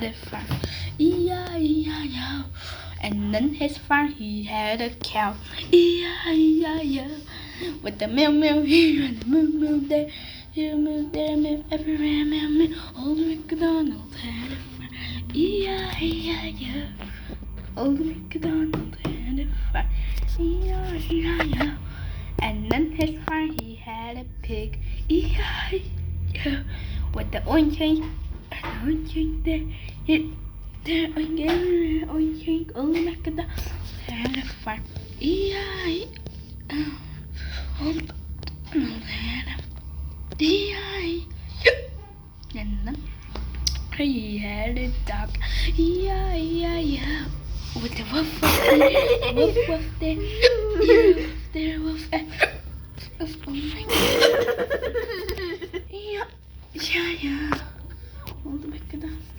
a farm. E-I-E-I-O. And then his farm he had a cow. E-I-E-I-O. With the meow meow here and the moo moo there. Here moo there, moo everywhere, meow meow. Old MacDonald had a farm. E-I-E-I-O. Old MacDonald had a farm. E-I-E-I-O. And then his farm he had a pig. E-I-E-I-O. With the oink there, there, oink everywhere, oink, old MacDonald had a farm. E-I-O. Old MacDonald had a E-I-O. And then he had a dog. E-I-E-I-O. With the woof woof there, woof there, woof there, woof. Oh my God. Yeah. Old MacDonald.